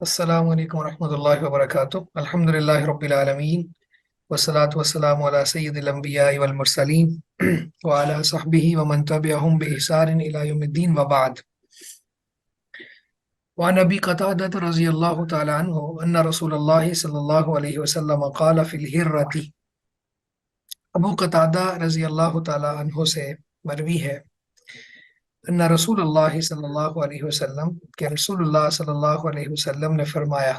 السلام علیکم ورحمۃ اللہ وبرکاتہ الحمد للہ رب العالمین والصلاة والسلام علی سید الانبیاء والمرسلین وعلی صحبہ ومن تبعہم بإحسان الی یوم الدین وبعد وعن ابی قتادہ رضی اللہ تعالی عنہ ان رسول اللہ صلی اللہ علیہ وسلم قال فی الہرۃ۔ ابو قتادہ رضی اللہ تعالی عنہ سے مروی ہے ان رسول اللہ صلی اللہ علیہ وسلم کہ رسول اللہ صلی اللہ علیہ وسلم نے فرمایا،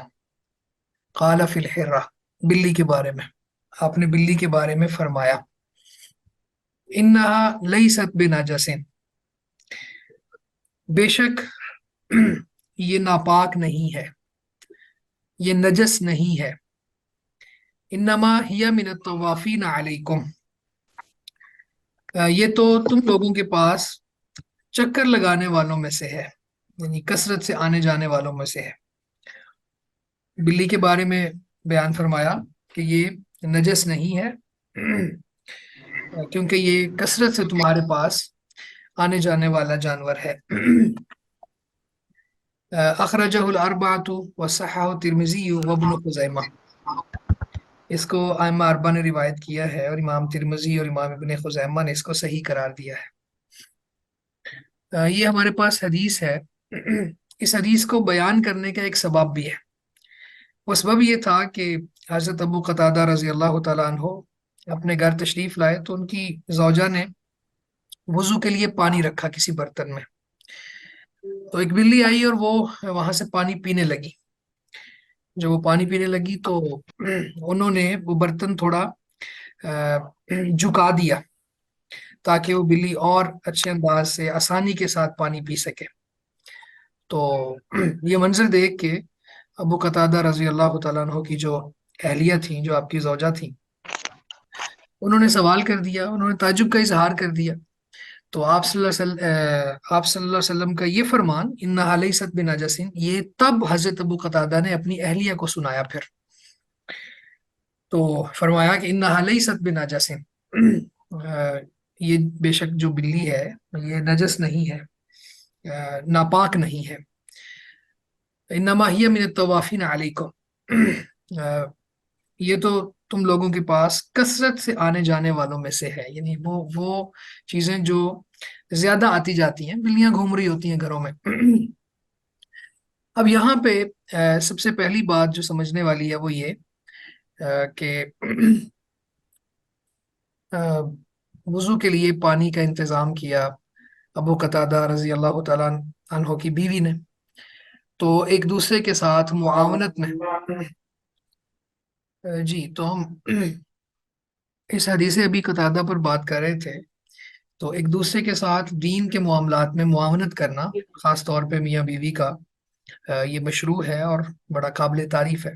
قال فی الحرہ، بلی کے بارے میں آپ نے بلی کے بارے میں فرمایا، انہا لیست بنجس، بے شک یہ ناپاک نہیں ہے، یہ نجس نہیں ہے، انما ہی من الطوافین علیکم، یہ تو تم لوگوں کے پاس چکر لگانے والوں میں سے ہے، یعنی کثرت سے آنے جانے والوں میں سے ہے۔ بلی کے بارے میں بیان فرمایا کہ یہ نجس نہیں ہے کیونکہ یہ کثرت سے تمہارے پاس آنے جانے والا جانور ہے۔ اخرجہ الاربعۃ وصححہ ترمذی وابن خزیمہ، اس کو ائمہ اربعہ نے روایت کیا ہے اور امام ترمذی اور امام ابن خزیمہ نے اس کو صحیح قرار دیا ہے۔ یہ ہمارے پاس حدیث ہے، اس حدیث کو بیان کرنے کا ایک سبب بھی ہے۔ وہ سبب یہ تھا کہ حضرت ابو قتادہ رضی اللہ تعالیٰ عنہ اپنے گھر تشریف لائے تو ان کی زوجہ نے وضو کے لیے پانی رکھا کسی برتن میں، تو ایک بلی آئی اور وہ وہاں سے پانی پینے لگی۔ جب وہ پانی پینے لگی تو انہوں نے وہ برتن تھوڑا جھکا دیا تاکہ وہ بلی اور اچھے انداز سے آسانی کے ساتھ پانی پی سکے۔ تو یہ منظر دیکھ کے ابو قتادہ رضی اللہ تعالیٰ عنہ کی جو اہلیہ تھیں، جو آپ کی زوجہ تھیں، انہوں نے سوال کر دیا، انہوں نے تعجب کا اظہار کر دیا۔ تو آپ صلی اللہ علیہ وسلم کا یہ فرمان انہا لیست بنجس، یہ تب حضرت ابو قتادہ نے اپنی اہلیہ کو سنایا۔ پھر تو فرمایا کہ انہا لیست بنجس، یہ بے شک جو بلی ہے یہ نجس نہیں ہے، ناپاک نہیں ہے، انما ہی من الطوافین علیکم، یہ تو تم لوگوں کے پاس کثرت سے آنے جانے والوں میں سے ہے، یعنی وہ چیزیں جو زیادہ آتی جاتی ہیں، بلیاں گھوم رہی ہوتی ہیں گھروں میں۔ اب یہاں پہ سب سے پہلی بات جو سمجھنے والی ہے وہ یہ کہ وضو کے لیے پانی کا انتظام کیا ابو قتادہ رضی اللہ تعالیٰ عنہ کی بیوی نے، تو ایک دوسرے کے ساتھ معاونت میں جی تو ہم اس حدیث ابی قتادہ پر بات کر رہے تھے۔ تو ایک دوسرے کے ساتھ دین کے معاملات میں معاونت کرنا، خاص طور پہ میاں بیوی کا، یہ مشروع ہے اور بڑا قابل تعریف ہے۔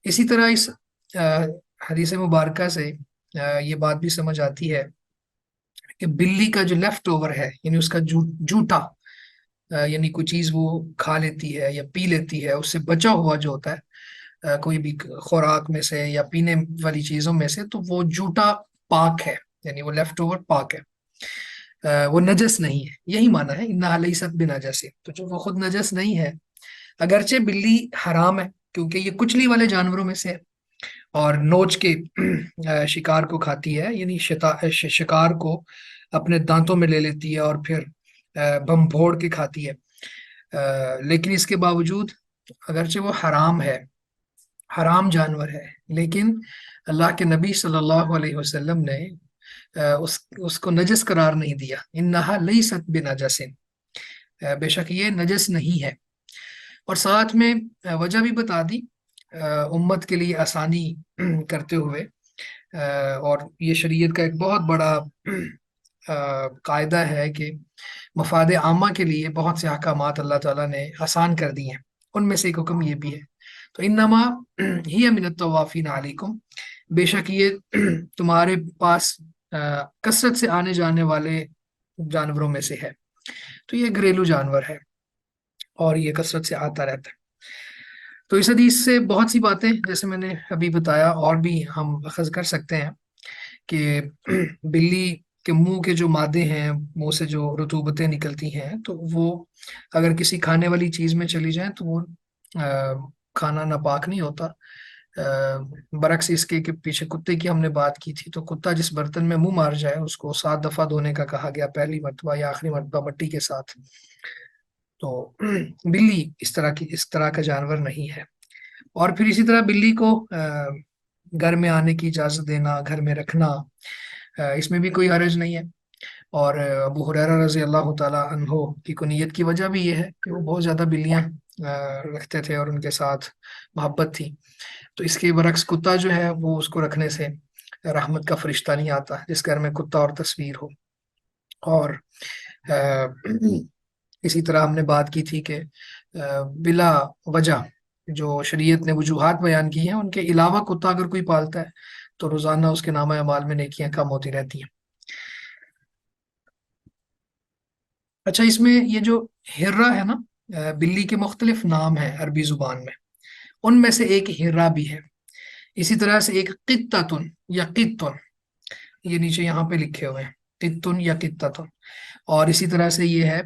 اسی طرح اس حدیث مبارکہ سے یہ بات بھی سمجھ آتی ہے کہ بلی کا جو لیفٹ اوور ہے، یعنی اس کا جوٹا، یعنی کوئی چیز وہ کھا لیتی ہے یا پی لیتی ہے، اس سے بچا ہوا جو ہوتا ہے کوئی بھی خوراک میں سے یا پینے والی چیزوں میں سے، تو وہ جوٹا پاک ہے، یعنی وہ لیفٹ اوور پاک ہے، وہ نجس نہیں ہے۔ یہی معنی ہے انہا لیست بنجس، تو جو وہ خود نجس نہیں ہے، اگرچہ بلی حرام ہے کیونکہ یہ کچلی والے جانوروں میں سے ہے اور نوچ کے شکار کو کھاتی ہے، یعنی شکار کو اپنے دانتوں میں لے لیتی ہے اور پھر بم پھوڑ کے کھاتی ہے، لیکن اس کے باوجود اگرچہ وہ حرام ہے، حرام جانور ہے، لیکن اللہ کے نبی صلی اللہ علیہ وسلم نے اس کو نجس قرار نہیں دیا، انہا لیست بنجس، بے شک یہ نجس نہیں ہے۔ اور ساتھ میں وجہ بھی بتا دی امت کے لیے آسانی کرتے ہوئے، اور یہ شریعت کا ایک بہت بڑا قاعدہ ہے کہ مفاد عامہ کے لیے بہت سے احکامات اللہ تعالیٰ نے آسان کر دی ہیں، ان میں سے ایک حکم یہ بھی ہے۔ تو انما ہی من الطوافین علیکم، بے شک یہ تمہارے پاس کثرت سے آنے جانے والے جانوروں میں سے ہے، تو یہ گھریلو جانور ہے اور یہ کثرت سے آتا رہتا ہے۔ تو اس حدیث سے بہت سی باتیں جیسے میں نے ابھی بتایا اور بھی ہم اخذ کر سکتے ہیں کہ بلی کے منہ کے جو مادے ہیں، منہ سے جو رطوبتیں نکلتی ہیں، تو وہ اگر کسی کھانے والی چیز میں چلی جائیں تو وہ کھانا ناپاک نہیں ہوتا۔ برعکس اس کے کہ پیچھے کتے کی ہم نے بات کی تھی، تو کتا جس برتن میں منہ مار جائے اس کو 7 دفعہ دھونے کا کہا گیا، پہلی مرتبہ یا آخری مرتبہ مٹی کے ساتھ۔ تو بلی اس طرح کا جانور نہیں ہے۔ اور پھر اسی طرح بلی کو گھر میں آنے کی اجازت دینا، گھر میں رکھنا، اس میں بھی کوئی حرج نہیں ہے۔ اور ابو ہریرہ رضی اللہ تعالی عنہ کی کنیت کی وجہ بھی یہ ہے کہ وہ بہت زیادہ بلیاں رکھتے تھے اور ان کے ساتھ محبت تھی۔ تو اس کے برعکس کتا جو ہے وہ اس کو رکھنے سے رحمت کا فرشتہ نہیں آتا جس گھر میں کتا اور تصویر ہو۔ اور اسی طرح ہم نے بات کی تھی کہ بلا وجہ جو شریعت نے وجوہات بیان کی ہیں، ان کے علاوہ کتا اگر کوئی پالتا ہے تو روزانہ اس کے نامہ اعمال میں نیکیاں کم ہوتی رہتی ہیں۔ اچھا، اس میں یہ جو ہرہ ہے نا، بلی کے مختلف نام ہیں عربی زبان میں، ان میں سے ایک ہرہ بھی ہے۔ اسی طرح سے ایک قطتن یا قطن، یہ نیچے یہاں پہ لکھے ہوئے ہیں، قطن یا قطتن۔ اور اسی طرح سے یہ ہے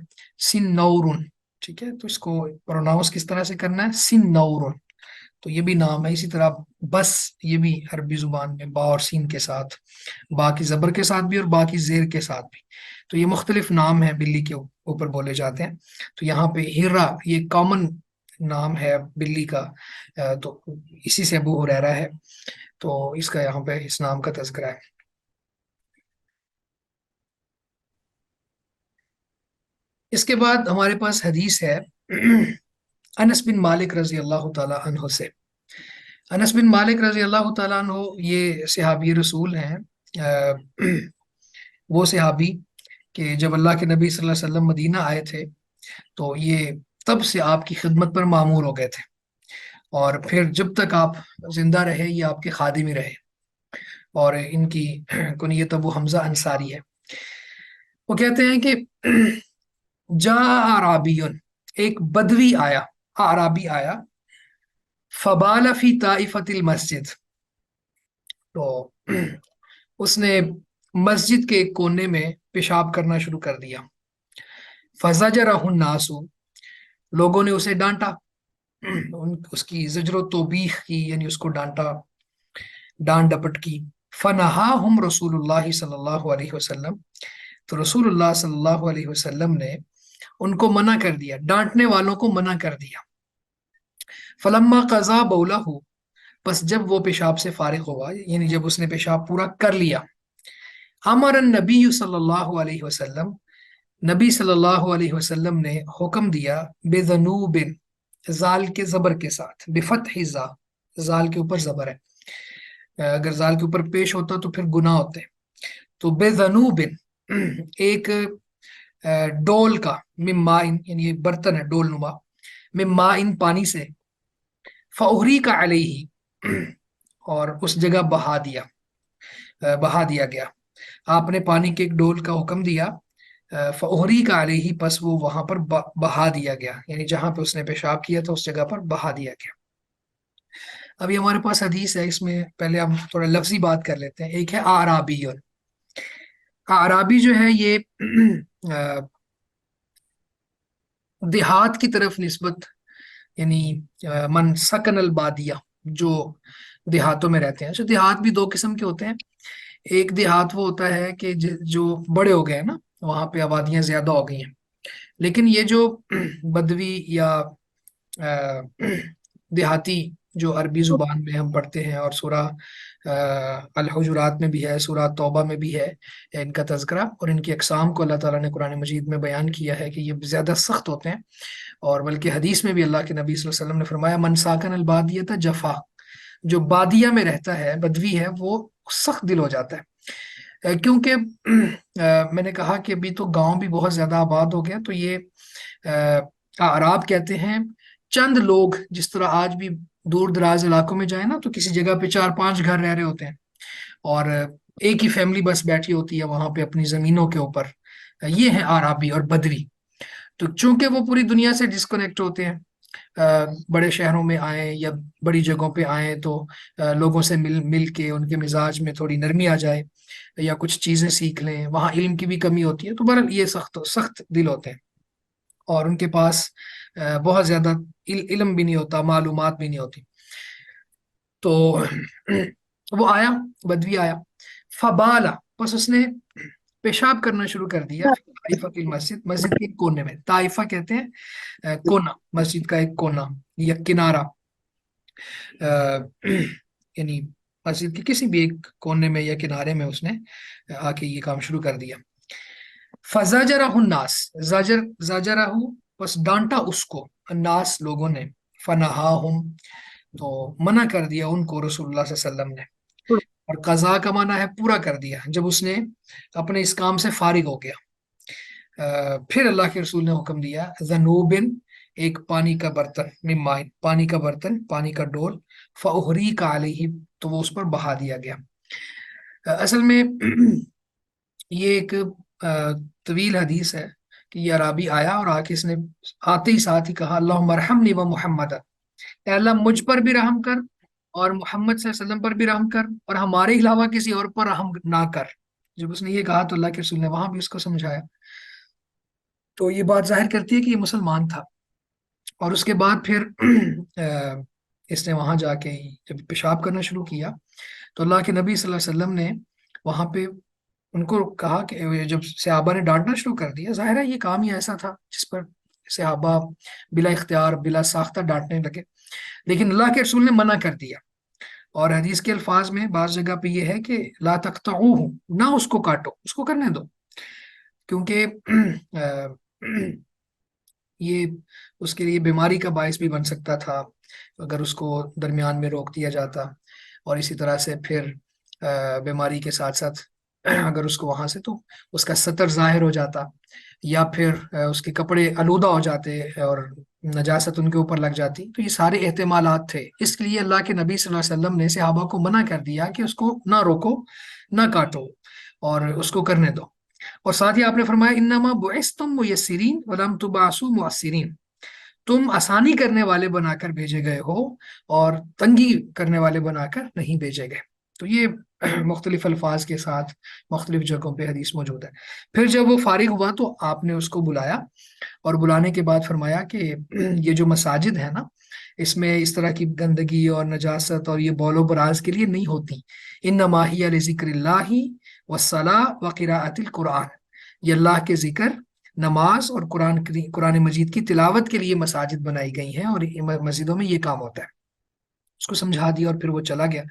سنورن، ٹھیک ہے، تو اس کو پروناؤنس کس طرح سے کرنا ہے، سنورن، تو یہ بھی نام ہے۔ اسی طرح بس، یہ بھی عربی زبان میں با اور سین کے ساتھ، با کی زبر کے ساتھ بھی اور با کی زیر کے ساتھ بھی، تو یہ مختلف نام ہیں بلی کے اوپر بولے جاتے ہیں۔ تو یہاں پہ ہرہ یہ کامن نام ہے بلی کا، تو اسی سے ابو ہریرہ ہے، تو اس کا یہاں پہ اس نام کا تذکرہ ہے۔ اس کے بعد ہمارے پاس حدیث ہے انس بن مالک رضی اللہ تعالی عنہ سے۔ انس بن مالک رضی اللہ تعالیٰ عنہ یہ صحابی رسول ہیں، وہ صحابی کہ جب اللہ کے نبی صلی اللہ علیہ وسلم مدینہ آئے تھے تو یہ تب سے آپ کی خدمت پر معمور ہو گئے تھے، اور پھر جب تک آپ زندہ رہے یہ آپ کے خادم ہی رہے، اور ان کی کنیت ابو حمزہ انصاری ہے۔ وہ کہتے ہیں کہ جا اعرابیون، ایک بدوی آیا، اعرابی آیا، فبال فی طائفۃ المسجد، تو اس نے مسجد کے ایک کونے میں پیشاب کرنا شروع کر دیا۔ فزجرہ الناس، لوگوں نے اسے ڈانٹا، اس کی زجر و توبیخ کی، یعنی اس کو ڈانٹا، ڈانٹ ڈپٹ کی۔ فنہاہم رسول اللہ صلی اللہ علیہ وسلم، تو رسول اللہ صلی اللہ علیہ وسلم نے ان کو منع کر دیا، ڈانٹنے والوں کو منع کر دیا۔ فلما قضا بولہ، بس جب وہ پیشاب سے فارغ ہوا، یعنی جب اس نے پیشاب پورا کر لیا، امر النبی صلی اللہ علیہ وسلم، نبی صلی اللہ علیہ وسلم نے حکم دیا، بذنوب، زال کے زبر کے ساتھ، بفتح زا، زال کے اوپر زبر ہے، اگر زال کے اوپر پیش ہوتا تو پھر گناہ ہوتے، تو بذنوب ایک ڈول کا، من مائن، یعنی ایک برتن ہے ڈول نما، من مائن پانی سے، فاہری کا علیہ، اور اس جگہ بہا دیا گیا۔ آپ نے پانی کے ایک ڈول کا حکم دیا، فاہری کا علیہ، پس وہ وہاں پر بہا دیا گیا، یعنی جہاں پہ اس نے پیشاب کیا تھا اس جگہ پر بہا دیا گیا۔ ابھی ہمارے پاس حدیث ہے، اس میں پہلے ہم تھوڑا لفظی بات کر لیتے ہیں۔ ایک ہے اعرابی، اعرابی جو ہے یہ دیہات کی طرف نسبت، یعنی من سکن البادیہ، جو دیہاتوں میں رہتے ہیں۔ اچھا، دیہات بھی 2 قسم کے ہوتے ہیں، ایک دیہات وہ ہوتا ہے کہ جو بڑے ہو گئے ہیں نا، وہاں پہ آبادیاں زیادہ ہو گئی ہیں، لیکن یہ جو بدوی یا دیہاتی جو عربی زبان میں ہم پڑھتے ہیں، اور سورہ الحجرات میں بھی ہے، سورہ توبہ میں بھی ہے ان کا تذکرہ، اور ان کی اقسام کو اللہ تعالیٰ نے قرآن مجید میں بیان کیا ہے کہ یہ زیادہ سخت ہوتے ہیں، اور بلکہ حدیث میں بھی اللہ کے نبی صلی اللہ علیہ وسلم نے فرمایا، من ساکن البادیۃ جفا، جو بادیہ میں رہتا ہے، بدوی ہے، وہ سخت دل ہو جاتا ہے، کیونکہ میں نے کہا کہ ابھی تو گاؤں بھی بہت زیادہ آباد ہو گیا، تو یہ اعراب کہتے ہیں چند لوگ، جس طرح آج بھی دور دراز علاقوں میں جائیں نا تو کسی جگہ پہ 4-5 گھر رہ رہے ہوتے ہیں، اور ایک ہی فیملی بس بیٹھی ہوتی ہے وہاں پہ اپنی زمینوں کے اوپر، یہ ہیں اعرابی اور بدوی۔ تو چونکہ وہ پوری دنیا سے ڈسکنیکٹ ہوتے ہیں، بڑے شہروں میں آئیں یا بڑی جگہوں پہ آئیں تو لوگوں سے مل کے ان کے مزاج میں تھوڑی نرمی آ جائے، یا کچھ چیزیں سیکھ لیں، وہاں علم کی بھی کمی ہوتی ہے، تو بہرحال یہ سخت دل ہوتے ہیں۔ اور ان کے پاس بہت زیادہ علم بھی نہیں ہوتا، معلومات بھی نہیں ہوتی. تو وہ آیا، بدوی آیا، فبالا، بس اس نے پیشاب کرنا شروع کر دیا فی طائفہ کی مسجد، مسجد کے ایک کونے میں. طائفہ کہتے ہیں کونا، مسجد کا ایک کونا یا کنارہ، یعنی مسجد کے کسی بھی ایک کونے میں یا کنارے میں اس نے آ کے یہ کام شروع کر دیا. فزجرہ الناس، زجرہ، بس ڈانٹا اس کو، الناس لوگوں نے، فنہاہم، تو منع کر دیا ان کو رسول اللہ صلی اللہ علیہ وسلم نے. اور قضا کا معنی ہے پورا کر دیا، جب اس نے اپنے اس کام سے فارغ ہو گیا. پھر اللہ کے رسول نے حکم دیا، ذنوبن، ایک پانی کا برتن، ممائن، پانی کا برتن، پانی کا ڈول، فاہریق علیہ، تو وہ اس پر بہا دیا گیا. اصل میں یہ ایک طویل حدیث ہے کہ یہ عرابی آیا اور آ کے اس نے آتے ہی ساتھ ہی کہا، اللہم ارحمنی و محمد، اے اللہ مجھ پر بھی رحم کر اور محمد صلی اللہ علیہ وسلم پر بھی رحم کر، اور ہمارے علاوہ کسی اور پر رحم نہ کر. جب اس نے یہ کہا تو اللہ کے رسول نے وہاں بھی اس کو سمجھایا. تو یہ بات ظاہر کرتی ہے کہ یہ مسلمان تھا. اور اس کے بعد پھر اس نے وہاں جا کے جب پیشاب کرنا شروع کیا تو اللہ کے نبی صلی اللہ علیہ وسلم نے وہاں پہ ان کو کہا کہ جب صحابہ نے ڈانٹنا شروع کر دیا، ظاہر ہے یہ کام ہی ایسا تھا جس پر صحابہ بلا اختیار بلا ساختہ ڈانٹنے لگے، لیکن اللہ کے رسول نے منع کر دیا. اور حدیث کے الفاظ میں بعض جگہ پہ یہ ہے کہ لا تقطعوہ، نہ اس کو کاٹو، اس کو کرنے دو، کیونکہ یہ اس کے لیے بیماری کا باعث بھی بن سکتا تھا اگر اس کو درمیان میں روک دیا جاتا. اور اسی طرح سے پھر بیماری کے ساتھ ساتھ اگر اس کو وہاں سے، تو اس کا سطر ظاہر ہو جاتا، یا پھر اس کے کپڑے آلودہ ہو جاتے اور نجاست ان کے اوپر لگ جاتی. تو یہ سارے احتمالات تھے، اس لیے اللہ کے نبی صلی اللہ علیہ وسلم نے صحابہ کو منع کر دیا کہ اس کو نہ روکو، نہ کاٹو، اور اس کو کرنے دو. اور ساتھ ہی آپ نے فرمایا، انما بعثتم میسرین ولم تبعثوا معسرین، تم آسانی کرنے والے بنا کر بھیجے گئے ہو اور تنگی کرنے والے بنا کر نہیں بھیجے گئے. تو یہ مختلف الفاظ کے ساتھ مختلف جگہوں پہ حدیث موجود ہے. پھر جب وہ فارغ ہوا تو آپ نے اس کو بلایا، اور بلانے کے بعد فرمایا کہ یہ جو مساجد ہے نا، اس میں اس طرح کی گندگی اور نجاست اور یہ بول و براز کے لیے نہیں ہوتی. انما ہی لذکر اللہ والصلاۃ وقراءۃ القرآن، یہ اللہ کے ذکر، نماز اور قرآن مجید کی تلاوت کے لیے مساجد بنائی گئی ہیں، اور مسجدوں میں یہ کام ہوتا ہے. اس کو سمجھا دیا اور پھر وہ چلا گیا.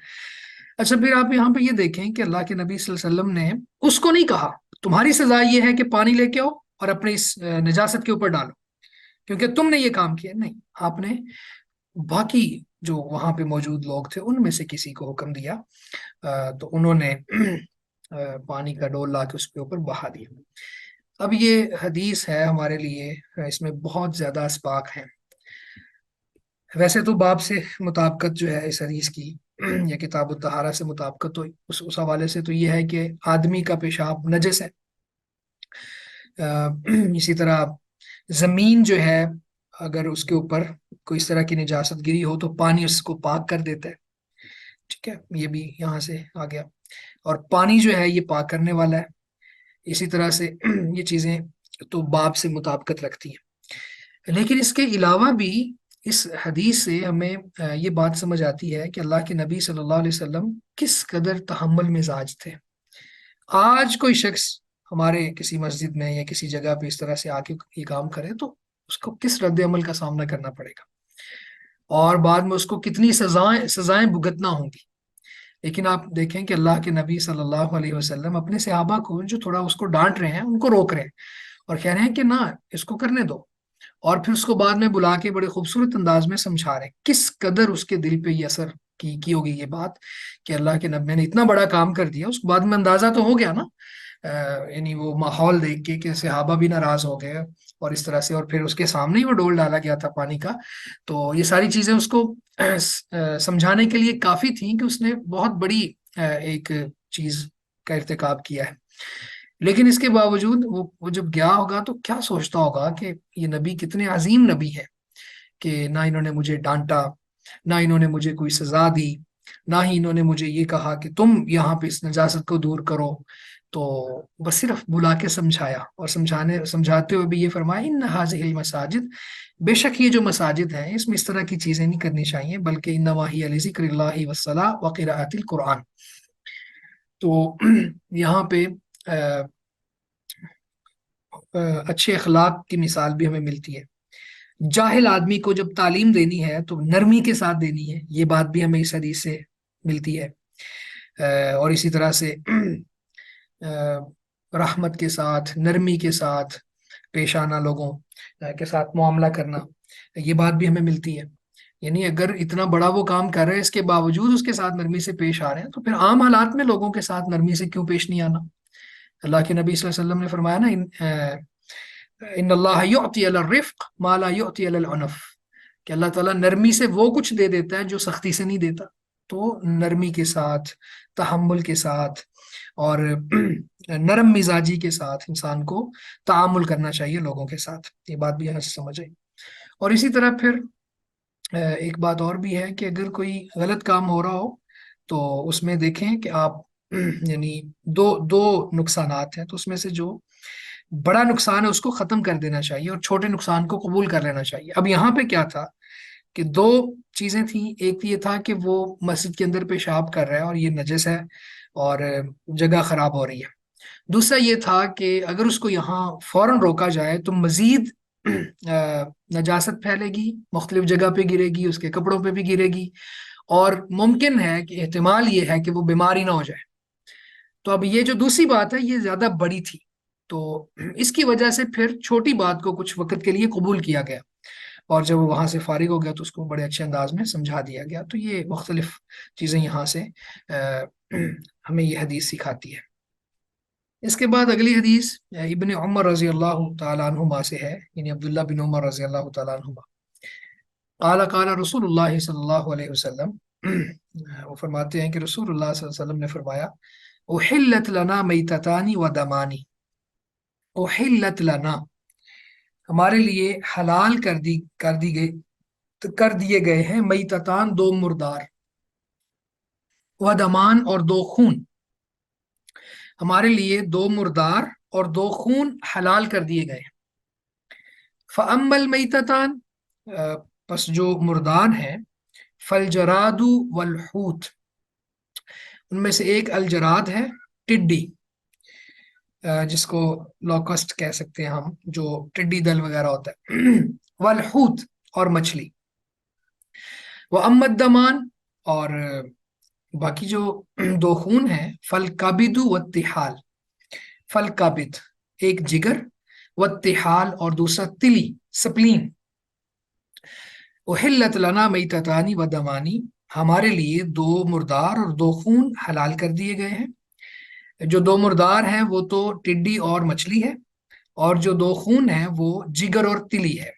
اچھا، پھر آپ یہاں پہ یہ دیکھیں کہ اللہ کے نبی صلی اللہ علیہ وسلم نے اس کو نہیں کہا تمہاری سزا یہ ہے کہ پانی لے کے آؤ اور اپنے اس نجاست کے اوپر ڈالو کیونکہ تم نے یہ کام کیا. نہیں، آپ نے باقی جو وہاں پہ موجود لوگ تھے ان میں سے کسی کو حکم دیا، تو انہوں نے پانی کا ڈول لا کے اس کے اوپر بہا دیا. اب یہ حدیث ہے ہمارے لیے، اس میں بہت زیادہ اسباق ہیں. ویسے تو باب سے مطابقت جو ہے اس حدیث کی یا کتاب الطہارہ سے مطابقت، تو اس حوالے سے تو یہ ہے کہ آدمی کا پیشاب نجس ہے. اسی طرح زمین جو ہے اگر اس کے اوپر کوئی اس طرح کی نجاست گری ہو تو پانی اس کو پاک کر دیتا ہے. ٹھیک ہے، یہ بھی یہاں سے آ گیا. اور پانی جو ہے یہ پاک کرنے والا ہے. اسی طرح سے یہ چیزیں تو باب سے مطابقت رکھتی ہیں. لیکن اس کے علاوہ بھی اس حدیث سے ہمیں یہ بات سمجھ آتی ہے کہ اللہ کے نبی صلی اللہ علیہ وسلم کس قدر تحمل مزاج تھے. آج کوئی شخص ہمارے کسی مسجد میں یا کسی جگہ پہ اس طرح سے آ کے یہ کام کرے تو اس کو کس رد عمل کا سامنا کرنا پڑے گا، اور بعد میں اس کو کتنی سزائیں بھگتنا ہوں گی. لیکن آپ دیکھیں کہ اللہ کے نبی صلی اللہ علیہ وسلم اپنے صحابہ کو جو تھوڑا اس کو ڈانٹ رہے ہیں ان کو روک رہے ہیں اور کہہ رہے ہیں کہ نہ، اس کو کرنے دو، اور پھر اس کو بعد میں بلا کے بڑے خوبصورت انداز میں سمجھا رہے ہیں. کس قدر اس کے دل پہ یہ اثر کی ہوگی یہ بات کہ اللہ کے نبی نے اتنا بڑا کام کر دیا. اس کے بعد میں اندازہ تو ہو گیا نا، یعنی وہ ماحول دیکھ کے کہ صحابہ بھی ناراض ہو گئے اور اس طرح سے، اور پھر اس کے سامنے ہی وہ ڈول ڈالا گیا تھا پانی کا. تو یہ ساری چیزیں اس کو سمجھانے کے لیے کافی تھیں کہ اس نے بہت بڑی ایک چیز کا ارتکاب کیا ہے. لیکن اس کے باوجود وہ جب گیا ہوگا تو کیا سوچتا ہوگا کہ یہ نبی کتنے عظیم نبی ہے کہ نہ انہوں نے مجھے ڈانٹا، نہ انہوں نے مجھے کوئی سزا دی، نہ ہی انہوں نے مجھے یہ کہا کہ تم یہاں پہ اس نجاست کو دور کرو، تو بس صرف بلا کے سمجھایا، اور سمجھاتے ہوئے بھی یہ فرمایا ان هذه المساجد، بے شک یہ جو مساجد ہیں اس میں اس طرح کی چیزیں نہیں کرنی چاہیے، بلکہ انما ہی لذکر اللہ والصلاۃ وقراءۃ القرآن۔ تو یہاں پہ اچھے اخلاق کی مثال بھی ہمیں ملتی ہے۔ جاہل آدمی کو جب تعلیم دینی ہے تو نرمی کے ساتھ دینی ہے، یہ بات بھی ہمیں اس حدیث سے ملتی ہے۔ اور اسی طرح سے رحمت کے ساتھ، نرمی کے ساتھ پیش آنا، لوگوں کے ساتھ معاملہ کرنا، یہ بات بھی ہمیں ملتی ہے۔ یعنی اگر اتنا بڑا وہ کام کر رہے ہیں، اس کے باوجود اس کے ساتھ نرمی سے پیش آ رہے ہیں، تو پھر عام حالات میں لوگوں کے ساتھ نرمی سے کیوں پیش نہیں آنا؟ اللہ کے نبی صلی اللہ علیہ وسلم نے فرمایا نا، ان اللہ یعطی علی الرفق ما لا یعطی علی العنف، کہ اللہ تعالیٰ نرمی سے وہ کچھ دے دیتا ہے جو سختی سے نہیں دیتا۔ تو نرمی کے ساتھ، تحمل کے ساتھ، اور نرم مزاجی کے ساتھ انسان کو تعامل کرنا چاہیے لوگوں کے ساتھ، یہ بات بھی یہاں سے سمجھ آئی۔ اور اسی طرح پھر ایک بات اور بھی ہے کہ اگر کوئی غلط کام ہو رہا ہو تو اس میں دیکھیں کہ آپ یعنی دو دو نقصانات ہیں، تو اس میں سے جو بڑا نقصان ہے اس کو ختم کر دینا چاہیے، اور چھوٹے نقصان کو قبول کر لینا چاہیے۔ اب یہاں پہ کیا تھا کہ دو چیزیں تھیں، ایک یہ تھا کہ وہ مسجد کے اندر پیشاب کر رہا ہے اور یہ نجس ہے اور جگہ خراب ہو رہی ہے۔ دوسرا یہ تھا کہ اگر اس کو یہاں فوراً روکا جائے تو مزید نجاست پھیلے گی، مختلف جگہ پہ گرے گی، اس کے کپڑوں پہ بھی گرے گی، اور ممکن ہے کہ احتمال یہ ہے کہ وہ بیماری نہ ہو جائے۔ تو اب یہ جو دوسری بات ہے یہ زیادہ بڑی تھی، تو اس کی وجہ سے پھر چھوٹی بات کو کچھ وقت کے لیے قبول کیا گیا، اور جب وہ وہاں سے فارغ ہو گیا تو اس کو بڑے اچھے انداز میں سمجھا دیا گیا۔ تو یہ مختلف چیزیں یہاں سے ہمیں یہ حدیث سکھاتی ہے۔ اس کے بعد اگلی حدیث ابن عمر رضی اللہ تعالیٰ عنہما سے ہے، یعنی عبداللہ بن عمر رضی اللہ تعالیٰ عنہما، قال قال رسول اللہ صلی اللہ علیہ وسلم، وہ فرماتے ہیں کہ رسول اللہ صلی اللہ علیہ وسلم نے فرمایا، احلت لنا میتتانی و دمانی، احلت لنا، ہمارے لیے حلال کر دیے گئے ہیں، میتتان، دو مردار، و دمان، اور دو خون، ہمارے لیے دو مردار اور دو خون حلال کر دیے گئے ہیں۔ فَأَمَّا الْمَيْتَتَانِ، پس جو مردار ہیں، فَالْجَرَادُ وَالْحُوتُ، ان میں سے ایک الجراد ہے، ٹڈی، جس کو لوکسٹ کہہ سکتے ہیں ہم، جو ٹڈی دل وغیرہ ہوتا ہے، والحوت، اور مچھلی، وَأَمَّا الدَّمَانِ، اور باقی جو دو خون ہیں، فَالْكَبِدُ وَالتِّحَالُ، فَالْكَبِد ایک جگر، والتحال اور دوسرا تلی، سپلین۔ احلت لنا میتتانی و دمانی، ہمارے لیے دو مردار اور دو خون حلال کر دیے گئے ہیں۔ جو دو مردار ہیں وہ تو ٹڈی اور مچھلی ہے، اور جو دو خون ہیں وہ جگر اور تلی ہے۔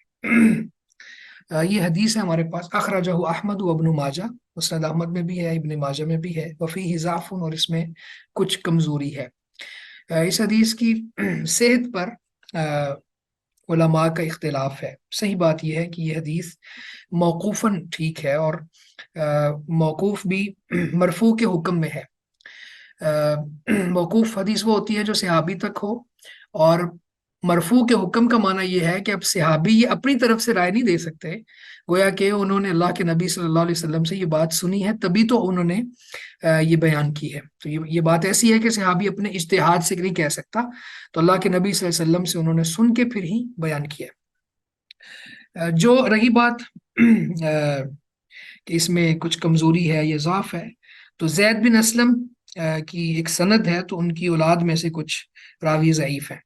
یہ حدیث ہے ہمارے پاس، اخرجہ احمد و ابن ماجہ، مسند احمد میں بھی ہے، ابن ماجہ میں بھی ہے، وفیہ ضعف، اور اس میں کچھ کمزوری ہے۔ اس حدیث کی صحت پر علماء کا اختلاف ہے۔ صحیح بات یہ ہے کہ یہ حدیث موقوفاً ٹھیک ہے، اور موقوف بھی مرفوع کے حکم میں ہے۔ موقوف حدیث وہ ہوتی ہے جو صحابی تک ہو، اور مرفوع کے حکم کا معنی یہ ہے کہ اب صحابی یہ اپنی طرف سے رائے نہیں دے سکتے، گویا کہ انہوں نے اللہ کے نبی صلی اللہ علیہ وسلم سے یہ بات سنی ہے تبھی تو انہوں نے یہ بیان کی ہے۔ تو یہ بات ایسی ہے کہ صحابی اپنے اجتہاد سے نہیں کہہ سکتا، تو اللہ کے نبی صلی اللہ علیہ وسلم سے انہوں نے سن کے پھر ہی بیان کیا۔ جو رہی بات کہ اس میں کچھ کمزوری ہے، یہ ضعف ہے، تو زید بن اسلم کی ایک سند ہے، تو ان کی اولاد میں سے کچھ راوی ضعیف ہیں،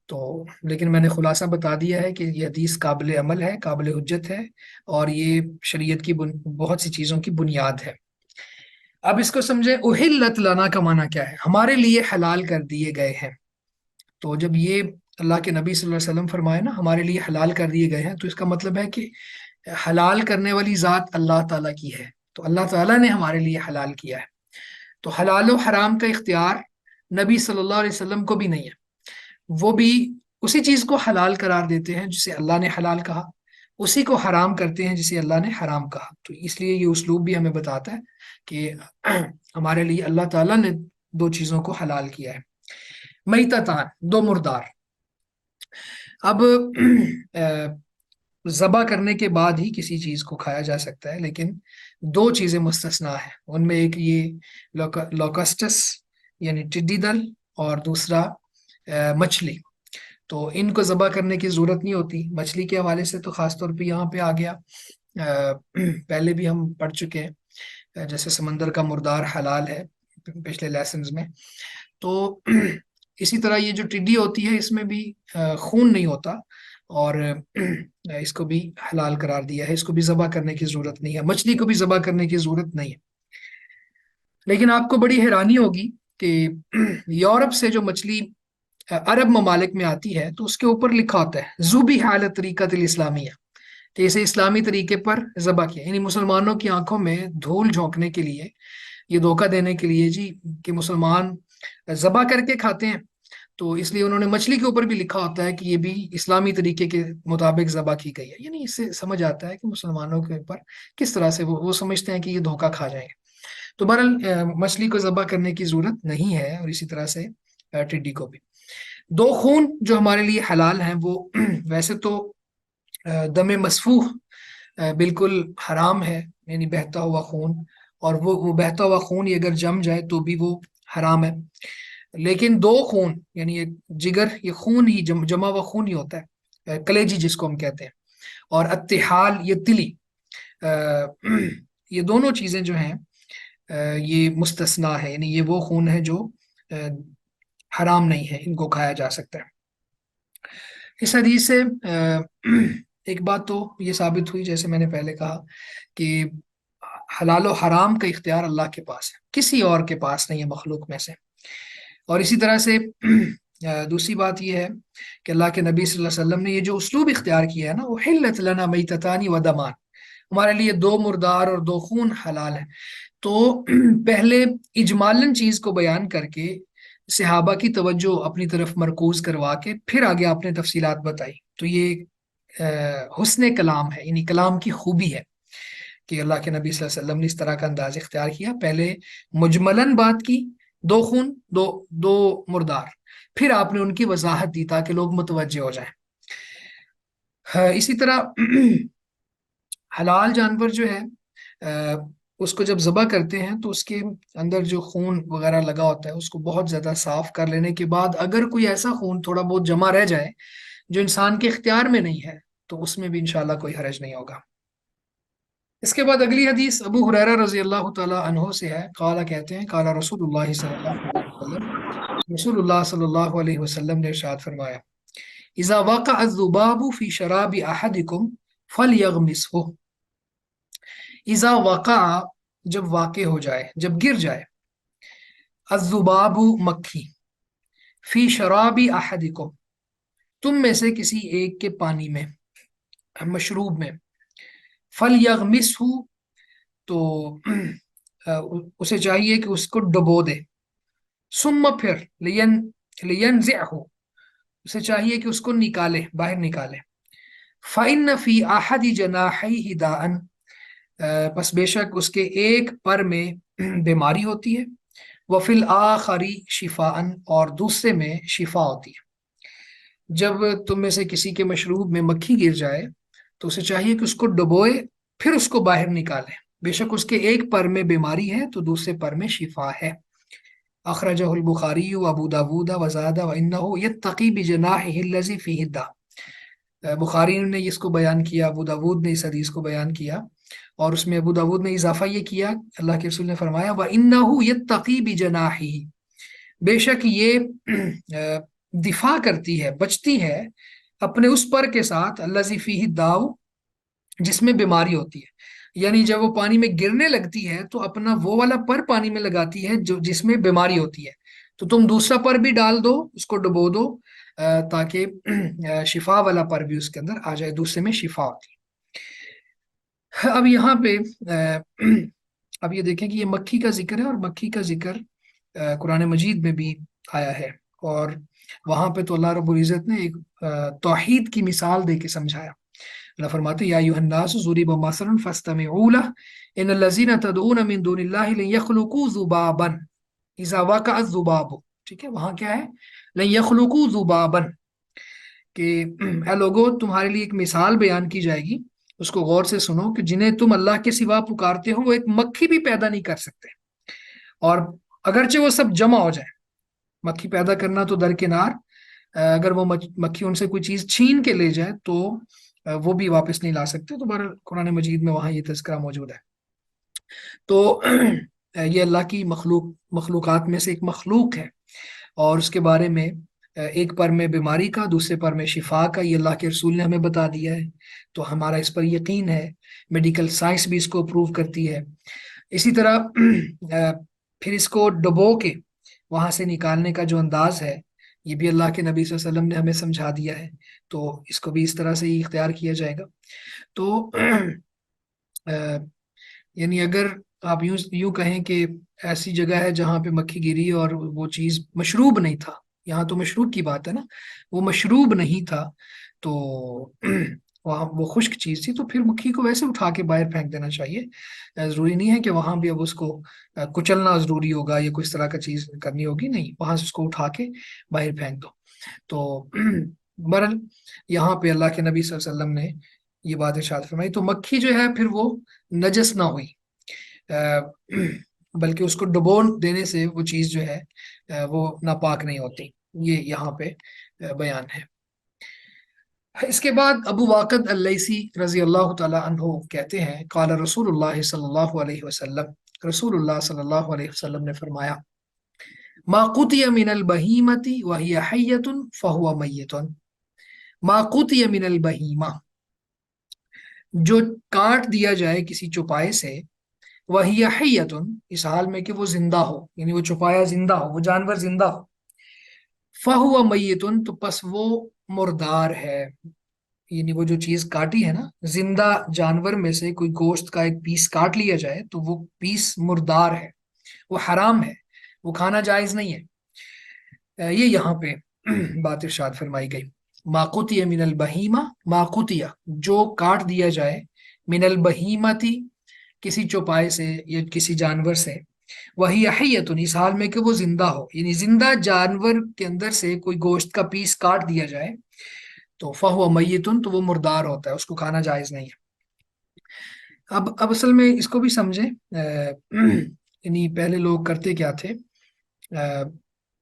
تو لیکن میں نے خلاصہ بتا دیا ہے کہ یہ حدیث قابل عمل ہے، قابل حجت ہے، اور یہ شریعت کی بہت سی چیزوں کی بنیاد ہے۔ اب اس کو سمجھے، احلت لنا کا معنی کیا ہے؟ ہمارے لیے حلال کر دیے گئے ہیں۔ تو جب یہ اللہ کے نبی صلی اللہ علیہ وسلم فرمائے نا ہمارے لیے حلال کر دیے گئے ہیں، تو اس کا مطلب ہے کہ حلال کرنے والی ذات اللہ تعالیٰ کی ہے، تو اللہ تعالیٰ نے ہمارے لیے حلال کیا ہے۔ تو حلال و حرام کا اختیار نبی صلی اللہ علیہ وسلم کو بھی نہیں ہے، وہ بھی اسی چیز کو حلال قرار دیتے ہیں جسے اللہ نے حلال کہا، اسی کو حرام کرتے ہیں جسے اللہ نے حرام کہا۔ تو اس لیے یہ اسلوب بھی ہمیں بتاتا ہے کہ ہمارے لیے اللہ تعالیٰ نے دو چیزوں کو حلال کیا ہے، میتتان، دو مردار. اب ذبح کرنے کے بعد ہی کسی چیز کو کھایا جا سکتا ہے، لیکن دو چیزیں مستثنا ہیں ان میں. ایک یہ لوکسٹس یعنی ٹڈی دل، اور دوسرا مچھلی. تو ان کو ذبح کرنے کی ضرورت نہیں ہوتی. مچھلی کے حوالے سے تو خاص طور پہ یہاں پہ آ گیا، پہلے بھی ہم پڑھ چکے ہیں، جیسے سمندر کا مردار حلال ہے پچھلے لیسنز میں. تو اسی طرح یہ جو ٹڈی ہوتی ہے اس میں بھی خون نہیں ہوتا، اور اس کو بھی حلال قرار دیا ہے. اس کو بھی ذبح کرنے کی ضرورت نہیں ہے، مچھلی کو بھی ذبح کرنے کی ضرورت نہیں ہے. لیکن آپ کو بڑی حیرانی ہوگی کہ یورپ سے جو مچھلی عرب ممالک میں آتی ہے تو اس کے اوپر لکھا ہوتا ہے ذبح علی طریقۃ الاسلامیہ، کہ اسے اسلامی طریقے پر ذبح کیا. یعنی مسلمانوں کی آنکھوں میں دھول جھونکنے کے لیے، یہ دھوکہ دینے کے لیے جی کہ مسلمان ذبح کر کے کھاتے ہیں، تو اس لیے انہوں نے مچھلی کے اوپر بھی لکھا ہوتا ہے کہ یہ بھی اسلامی طریقے کے مطابق ذبح کی گئی ہے. یعنی اس سے سمجھ آتا ہے کہ مسلمانوں کے اوپر کس طرح سے وہ سمجھتے ہیں کہ یہ دھوکہ کھا جائیں گے. تو بہرحال مچھلی کو ذبح کرنے کی ضرورت نہیں ہے، اور اسی طرح سے ٹڈی کو بھی. دو خون جو ہمارے لیے حلال ہیں وہ ویسے تو دم مسفوح بالکل حرام ہے، یعنی بہتا ہوا خون، اور وہ بہتا ہوا خون یہ اگر جم جائے تو بھی وہ حرام ہے. لیکن دو خون یعنی ایک جگر، یہ خون ہی جمع ہوا خون ہی ہوتا ہے، کلیجی جس کو ہم کہتے ہیں، اور اتحال یہ تلی، یہ دونوں چیزیں جو ہیں یہ مستثنا ہے. یعنی یہ وہ خون ہے جو حرام نہیں ہے، ان کو کھایا جا سکتا ہے. اس حدیث سے ایک بات تو یہ ثابت ہوئی، جیسے میں نے پہلے کہا، کہ حلال و حرام کا اختیار اللہ کے پاس ہے، کسی اور کے پاس نہیں ہے مخلوق میں سے. اور اسی طرح سے دوسری بات یہ ہے کہ اللہ کے نبی صلی اللہ علیہ وسلم نے یہ جو اسلوب اختیار کیا ہے نا، وہ حلت لنا میتتان و دمان، ہمارے لیے دو مردار اور دو خون حلال ہیں. تو پہلے اجمالاً چیز کو بیان کر کے صحابہ کی توجہ اپنی طرف مرکوز کروا کے پھر آگے آپ نے تفصیلات بتائی. تو یہ حسن کلام ہے، یعنی کلام کی خوبی ہے کہ اللہ کے نبی صلی اللہ علیہ وسلم نے اس طرح کا انداز اختیار کیا. پہلے مجملاً بات کی، دو خون دو مردار، پھر آپ نے ان کی وضاحت دی تاکہ لوگ متوجہ ہو جائیں. اسی طرح حلال جانور جو ہے اس کو جب ذبح کرتے ہیں تو اس کے اندر جو خون وغیرہ لگا ہوتا ہے اس کو بہت زیادہ صاف کر لینے کے بعد اگر کوئی ایسا خون تھوڑا بہت جمع رہ جائے جو انسان کے اختیار میں نہیں ہے تو اس میں بھی انشاءاللہ کوئی حرج نہیں ہوگا. اس کے بعد اگلی حدیث ابو ہریرہ رضی اللہ تعالی عنہ سے ہے. قال کہتے ہیں قال رسول اللہ صلی اللہ علیہ وسلم، رسول اللہ صلی اللہ علیہ وسلم نے ارشاد فرمایا اذا وقع الذباب في شراب احدكم فليغمسه. اذا وقع جب واقع ہو جائے، جب گر جائے، الذباب مکھی، فی شراب احدکم تم میں سے کسی ایک کے پانی میں، مشروب میں، فلیغمسہ تو اسے چاہیے کہ اس کو ڈبو دے، ثم پھر لینزعہ اسے چاہیے کہ اس کو نکالے، باہر نکالے. فإن فی احد جناحیہ داء پس بے شک اس کے ایک پر میں بیماری ہوتی ہے، وفی الآخر شفاء اور دوسرے میں شفا ہوتی ہے. جب تم میں سے کسی کے مشروب میں مکھی گر جائے تو اسے چاہیے کہ اس کو ڈبوئے پھر اس کو باہر نکالے، بے شک اس کے ایک پر میں بیماری ہے تو دوسرے پر میں شفا ہے. اخرجہ البخاری و ابو داود وزاد وانه یتقی بجناحہ الذی فیہ الداء. بخاری نے اس کو بیان کیا، ابو داود نے اس حدیث کو بیان کیا، اور اس میں ابو داود نے اضافہ یہ کیا، اللہ کے رسول نے فرمایا وانه یتقی بجناحہ، بے شک یہ دفاع کرتی ہے، بچتی ہے اپنے اس پر کے ساتھ، الذی فیہ الداء جس میں بیماری ہوتی ہے. یعنی جب وہ پانی میں گرنے لگتی ہے تو اپنا وہ والا پر پانی میں لگاتی ہے جو جس میں بیماری ہوتی ہے، تو تم دوسرا پر بھی ڈال دو، اس کو ڈبو دو تاکہ شفا والا پر بھی اس کے اندر آ جائے، دوسرے میں شفا ہوتی ہے. اب یہاں پہ اب یہ دیکھیں کہ یہ مکھی کا ذکر ہے، اور مکھی کا ذکر قرآن مجید میں بھی آیا ہے، اور وہاں پہ تو اللہ رب العزت نے ایک توحید کی مثال دے کے سمجھایا. اللہ فرماتے یا ایھا الناس ضرب مثل فاستمعوا له ان الذين تدعون من دون الله لن يخلقوا ذبابا اذا وقع الذباب. ٹھیک ہے، وہاں کیا ہے؟ لن یخلقوا ذبابا، کہ اے لوگو تمہارے لیے ایک مثال بیان کی جائے گی، اس کو غور سے سنو، کہ جنہیں تم اللہ کے سوا پکارتے ہو وہ ایک مکھی بھی پیدا نہیں کر سکتے، اور اگرچہ وہ سب جمع ہو جائے، مکھی پیدا کرنا تو درکنار، اگر وہ مکھی ان سے کوئی چیز چھین کے لے جائے تو وہ بھی واپس نہیں لا سکتے۔ تو بہرحال قرآن مجید میں وہاں یہ تذکرہ موجود ہے۔ تو یہ اللہ کی مخلوقات میں سے ایک مخلوق ہے، اور اس کے بارے میں ایک پر میں بیماری کا، دوسرے پر میں شفا کا، یہ اللہ کے رسول نے ہمیں بتا دیا ہے، تو ہمارا اس پر یقین ہے۔ میڈیکل سائنس بھی اس کو پروو کرتی ہے۔ اسی طرح پھر اس کو ڈبو کے وہاں سے نکالنے کا جو انداز ہے، یہ بھی اللہ کے نبی صلی اللہ علیہ وسلم نے ہمیں سمجھا دیا ہے، تو اس کو بھی اس طرح سے ہی اختیار کیا جائے گا۔ تو یعنی اگر آپ یوں کہیں کہ ایسی جگہ ہے جہاں پہ مکھی گری اور وہ چیز مشروب نہیں تھا، یہاں تو مشروب کی بات ہے نا، وہ مشروب نہیں تھا، تو وہاں وہ خشک چیز تھی، تو پھر مکھی کو ویسے اٹھا کے باہر پھینک دینا چاہیے۔ ضروری نہیں ہے کہ وہاں بھی اب اس کو کچلنا ضروری ہوگا یا کچھ طرح کا چیز کرنی ہوگی، نہیں، وہاں سے اس کو اٹھا کے باہر پھینک دو۔ تو برحال یہاں پہ اللہ کے نبی صلی اللہ علیہ وسلم نے یہ بات ارشاد فرمائی، تو مکھی جو ہے پھر وہ نجس نہ ہوئی، بلکہ اس کو ڈبو دینے سے وہ چیز جو ہے وہ ناپاک نہیں ہوتی، یہ یہاں پہ بیان ہے۔ اس کے بعد ابو واقد اللیثی رضی اللہ تعالی عنہ کہتے ہیں، قال رسول اللہ صلی اللہ علیہ وسلم، رسول اللہ صلی اللہ علیہ وسلم نے فرمایا، ما قطع من البہیمۃ وہی حیۃ فہو میت، ما قطع من البہیمہ، جو کاٹ دیا جائے کسی چوپائے سے، وہی حیۃ، اس حال میں کہ وہ زندہ ہو، یعنی وہ چوپایا زندہ ہو، وہ جانور زندہ ہو، فہو میت، تو پس وہ مردار ہے، یعنی وہ جو چیز کاٹی ہے نا، زندہ جانور میں سے کوئی گوشت کا ایک پیس کاٹ لیا جائے تو وہ پیس مردار ہے، وہ حرام ہے، وہ کھانا جائز نہیں ہے۔ یہ یہاں پہ بات ارشاد فرمائی گئی، ما قطع من البہیمہ، ما قطع، جو کاٹ دیا جائے، من البہیمتی، کسی چوپائے سے یا کسی جانور سے، وہی حیۃ، اس حال میں کہ وہ زندہ ہو، یعنی زندہ جانور کے اندر سے کوئی گوشت کا پیس کاٹ دیا جائے تو فہو میتن، تو وہ مردار ہوتا ہے، اس کو کھانا جائز نہیں ہے۔ اب اصل میں اس کو بھی سمجھیں، یعنی پہلے لوگ کرتے کیا تھے،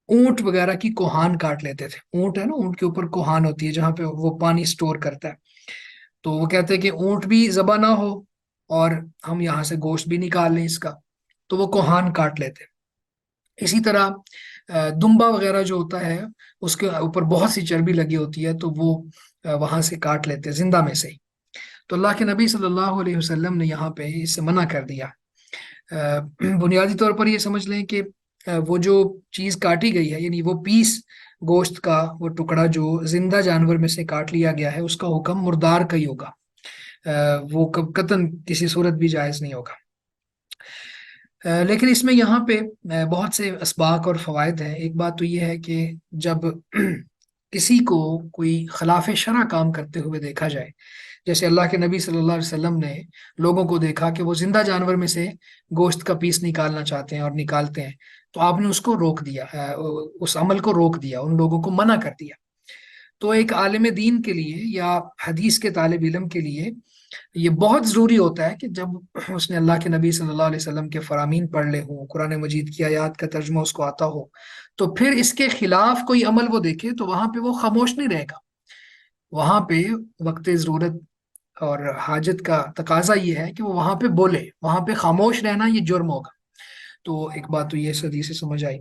اونٹ وغیرہ کی کوہان کاٹ لیتے تھے، اونٹ ہے نا، اونٹ کے اوپر کوہان ہوتی ہے جہاں پہ وہ پانی سٹور کرتا ہے، تو وہ کہتے ہیں کہ اونٹ بھی ذبح نہ ہو اور ہم یہاں سے گوشت بھی نکال لیں اس کا، تو وہ کوہان کاٹ لیتے۔ اسی طرح دمبا وغیرہ جو ہوتا ہے اس کے اوپر بہت سی چربی لگی ہوتی ہے، تو وہ وہاں سے کاٹ لیتے زندہ میں سے ہی۔ تو اللہ کے نبی صلی اللہ علیہ وسلم نے یہاں پہ اس سے منع کر دیا۔ بنیادی طور پر یہ سمجھ لیں کہ وہ جو چیز کاٹی گئی ہے، یعنی وہ پیس گوشت کا، وہ ٹکڑا جو زندہ جانور میں سے کاٹ لیا گیا ہے، اس کا حکم مردار کا ہی ہوگا، وہ قطعاً کسی صورت بھی جائز نہیں ہوگا۔ لیکن اس میں یہاں پہ بہت سے اسباق اور فوائد ہیں۔ ایک بات تو یہ ہے کہ جب کسی کو کوئی خلاف شرع کام کرتے ہوئے دیکھا جائے، جیسے اللہ کے نبی صلی اللہ علیہ وسلم نے لوگوں کو دیکھا کہ وہ زندہ جانور میں سے گوشت کا پیس نکالنا چاہتے ہیں اور نکالتے ہیں، تو آپ نے اس کو روک دیا، اس عمل کو روک دیا، ان لوگوں کو منع کر دیا۔ تو ایک عالم دین کے لیے یا حدیث کے طالب علم کے لیے یہ بہت ضروری ہوتا ہے کہ جب اس نے اللہ کے نبی صلی اللہ علیہ وسلم کے فرامین پڑھ لے ہوں، قرآن مجید کی آیات کا ترجمہ اس کو آتا ہو، تو پھر اس کے خلاف کوئی عمل وہ دیکھے تو وہاں پہ وہ خاموش نہیں رہے گا، وہاں پہ وقت ضرورت اور حاجت کا تقاضا یہ ہے کہ وہ وہاں پہ بولے، وہاں پہ خاموش رہنا یہ جرم ہوگا۔ تو ایک بات تو یہ صدی سے سمجھ آئی۔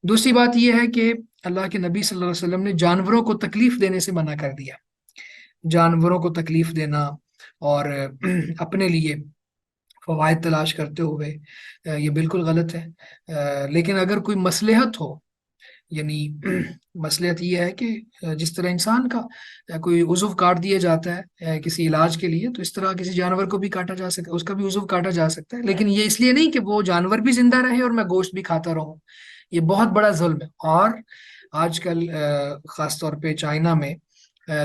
دوسری بات یہ ہے کہ اللہ کے نبی صلی اللہ علیہ وسلم نے جانوروں کو تکلیف دینے سے منع کر دیا، جانوروں کو تکلیف دینا اور اپنے لیے فوائد تلاش کرتے ہوئے یہ بالکل غلط ہے۔ لیکن اگر کوئی مصلحت ہو، یعنی مصلحت یہ ہے کہ جس طرح انسان کا کوئی عضو کاٹ دیا جاتا ہے کسی علاج کے لیے، تو اس طرح کسی جانور کو بھی کاٹا جا سکتا ہے، اس کا بھی عضو کاٹا جا سکتا ہے، لیکن یہ اس لیے نہیں کہ وہ جانور بھی زندہ رہے اور میں گوشت بھی کھاتا رہوں، یہ بہت بڑا ظلم ہے۔ اور آج کل خاص طور پہ چائنا میں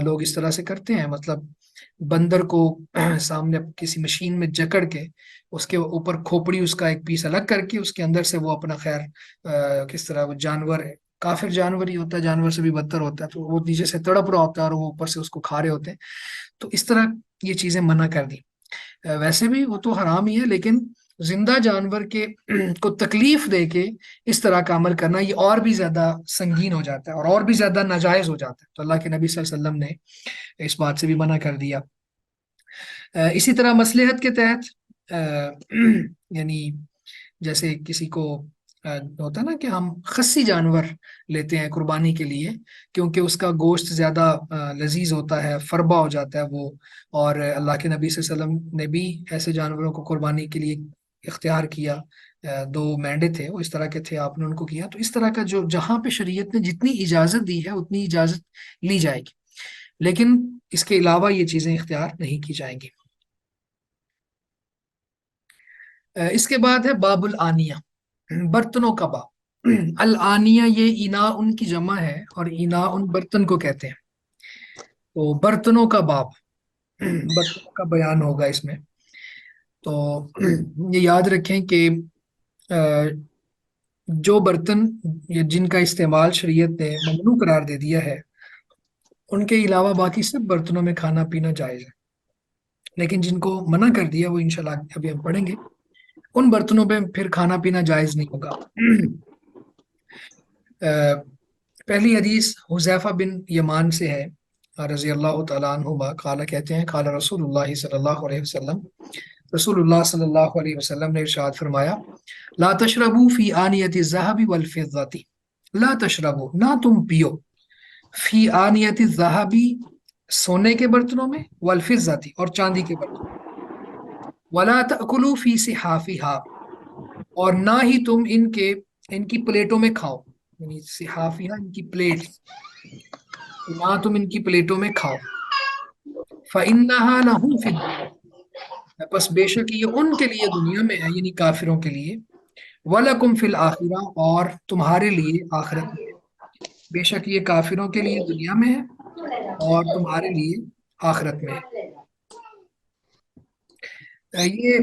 لوگ اس طرح سے کرتے ہیں، مطلب بندر کو سامنے کسی مشین میں جکڑ کے اس کے اوپر کھوپڑی اس کا ایک پیس الگ کر کے اس کے اندر سے وہ اپنا خیر کس طرح وہ جانور کافر جانور ہی ہوتا ہے، جانور سے بھی بدتر ہوتا ہے، تو وہ نیچے سے تڑپ رہا ہوتا ہے اور وہ اوپر سے اس کو کھا رہے ہوتے ہیں. تو اس طرح یہ چیزیں منع کر دی. ویسے بھی وہ تو حرام ہی ہے، لیکن زندہ جانور کے کو تکلیف دے کے اس طرح کا عمل کرنا یہ اور بھی زیادہ سنگین ہو جاتا ہے اور بھی زیادہ ناجائز ہو جاتا ہے. تو اللہ کے نبی صلی اللہ علیہ وسلم نے اس بات سے بھی منع کر دیا. اسی طرح مصلحت کے تحت یعنی جیسے کسی کو ہوتا ہے نا کہ ہم خصی جانور لیتے ہیں قربانی کے لیے، کیونکہ اس کا گوشت زیادہ لذیذ ہوتا ہے، فربا ہو جاتا ہے وہ. اور اللہ کے نبی صلی اللہ علیہ وسلم نے بھی ایسے جانوروں کو قربانی کے لیے اختیار کیا. دو مینڈے تھے، وہ اس طرح کے تھے، آپ نے ان کو کیا. تو اس طرح کا جو جہاں پہ شریعت نے جتنی اجازت دی ہے اتنی اجازت لی جائے گی، لیکن اس کے علاوہ یہ چیزیں اختیار نہیں کی جائیں گی. اس کے بعد ہے باب الآنیہ، برتنوں کا باب. الآنیہ یہ اینا ان کی جمع ہے، اور اینا ان برتن کو کہتے ہیں. تو برتنوں کا باب، برتنوں کا بیان ہوگا اس میں. تو یہ یاد رکھیں کہ جو برتن یا جن کا استعمال شریعت نے ممنوع قرار دے دیا ہے، ان کے علاوہ باقی سب برتنوں میں کھانا پینا جائز ہے. لیکن جن کو منع کر دیا وہ انشاءاللہ ابھی ہم پڑھیں گے، ان برتنوں پہ پھر کھانا پینا جائز نہیں ہوگا. پہلی حدیث حذیفہ بن یمان سے ہے رضی اللہ تعالیٰ عنہما، قال کہتے ہیں قال رسول اللہ صلی اللہ علیہ وسلم، رسول اللہ صلی اللہ علیہ وسلم نے ارشاد فرمایا، لا تشربوا فی آنیت الذهب والفضة، لا تشربوا نہ تم پیو، فی آنیت الذهب سونے کے برتنوں میں، والفضة اور چاندی کے برتنوں میں، ولا تأکلوا فی صحافها اور نہ ہی تم ان کی پلیٹوں میں کھاؤ، یعنی صحافیہ ان کی پلیٹس، نہ تم ان کی پلیٹوں میں کھاؤ. فإنها لهم في الدنيا، پس بے شک یہ ان کے لیے دنیا میں ہے، یعنی کافروں کے لیے. وَلَكُمْ فِي الْآخِرَةِ اور تمہارے لیے آخرت میں ہے. بے شک یہ کافروں کے لیے دنیا میں ہے اور تمہارے لیے آخرت میں ہے. یہ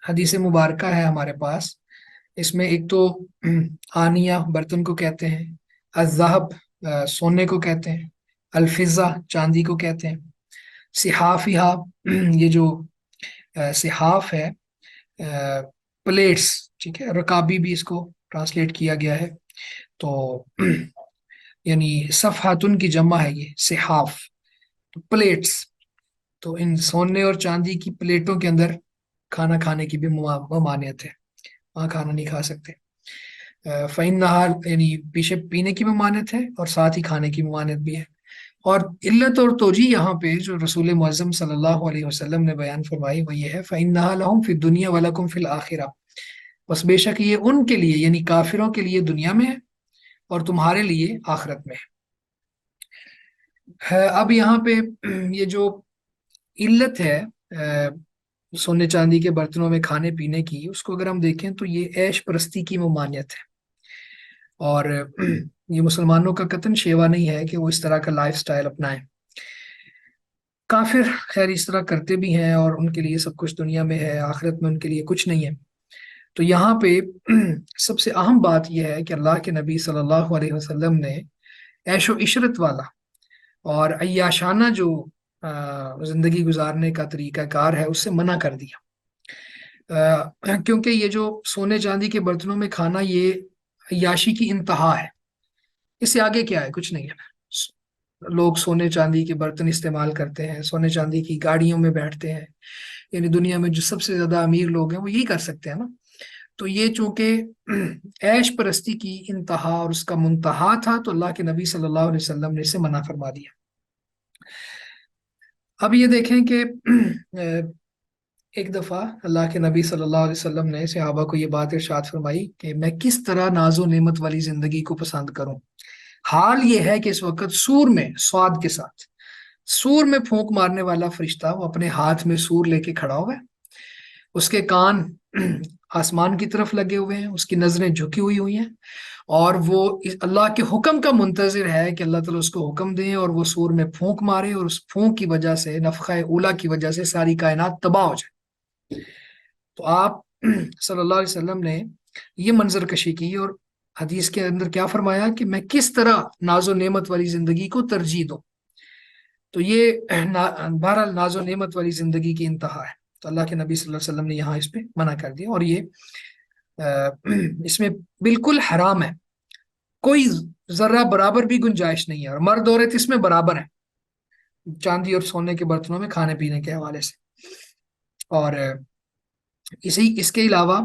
حدیث مبارکہ ہے ہمارے پاس. اس میں ایک تو آنیہ برتن کو کہتے ہیں، الذہب سونے کو کہتے ہیں، الفضہ چاندی کو کہتے ہیں، صحافیہ یہ جو صحاف ہے، پلیٹس، ٹھیک ہے، رکابی بھی اس کو ٹرانسلیٹ کیا گیا ہے. تو یعنی صفحاتن کی جمع ہے یہ صحاف، پلیٹس. تو ان سونے اور چاندی کی پلیٹوں کے اندر کھانا کھانے کی بھی ممانعت ہے، وہاں کھانا نہیں کھا سکتے. فإنها یعنی پیچھے پینے کی ممانعت ہے اور ساتھ ہی کھانے کی ممانعت بھی ہے. اور علت اور توجیہ یہاں پہ جو رسول معظم صلی اللہ علیہ وسلم نے بیان فرمائی وہ یہ ہے، فإنها لهم في الدنيا ولكم في الآخرة، بس بے شک یہ ان کے لیے یعنی کافروں کے لیے دنیا میں ہے اور تمہارے لیے آخرت میں ہے. اب یہاں پہ یہ جو علت ہے سونے چاندی کے برتنوں میں کھانے پینے کی، اس کو اگر ہم دیکھیں تو یہ عیش پرستی کی ممانعت ہے. اور یہ مسلمانوں کا قطعاً شیوا نہیں ہے کہ وہ اس طرح کا لائف سٹائل اپنائیں. کافر خیر اس طرح کرتے بھی ہیں اور ان کے لیے سب کچھ دنیا میں ہے، آخرت میں ان کے لیے کچھ نہیں ہے. تو یہاں پہ سب سے اہم بات یہ ہے کہ اللہ کے نبی صلی اللہ علیہ وسلم نے عیش و عشرت والا اور عیاشانہ جو زندگی گزارنے کا طریقہ کار ہے اس سے منع کر دیا. کیونکہ یہ جو سونے چاندی کے برتنوں میں کھانا یہ عیاشی کی انتہا ہے، اس سے آگے کیا ہے؟ کچھ نہیں ہے. لوگ سونے چاندی کے برتن استعمال کرتے ہیں، سونے چاندی کی گاڑیوں میں بیٹھتے ہیں، یعنی دنیا میں جو سب سے زیادہ امیر لوگ ہیں وہ یہی کر سکتے ہیں نا. تو یہ چونکہ عیش پرستی کی انتہا اور اس کا منتہا تھا تو اللہ کے نبی صلی اللہ علیہ وسلم نے اسے منع فرما دیا. اب یہ دیکھیں کہ ایک دفعہ اللہ کے نبی صلی اللہ علیہ وسلم نے صحابہ کو یہ بات ارشاد فرمائی کہ میں کس طرح ناز و نعمت والی زندگی کو پسند کروں. حال یہ ہے کہ اس وقت سور میں، سواد کے ساتھ، سور میں پھونک مارنے والا فرشتہ وہ اپنے ہاتھ میں سور لے کے کھڑا ہوا ہے، اس کے کان آسمان کی طرف لگے ہوئے ہیں، اس کی نظریں جھکی ہوئی ہیں، اور وہ اللہ کے حکم کا منتظر ہے کہ اللہ تعالیٰ اس کو حکم دیں اور وہ سور میں پھونک مارے، اور اس پھونک کی وجہ سے، نفخہ اولا کی وجہ سے ساری کائنات تباہ ہو جائے. تو آپ صلی اللہ علیہ وسلم نے یہ منظر کشی کی اور حدیث کے اندر کیا فرمایا کہ میں کس طرح ناز و نعمت والی زندگی کو ترجیح دوں. تو یہ بہرحال ناز و نعمت والی زندگی کی انتہا ہے. تو اللہ کے نبی صلی اللہ علیہ وسلم نے یہاں اس پہ منع کر دیا، اور یہ اس میں بالکل حرام ہے، کوئی ذرہ برابر بھی گنجائش نہیں ہے. اور مرد عورت اس میں برابر ہیں چاندی اور سونے کے برتنوں میں کھانے پینے کے حوالے سے. اور اس کے علاوہ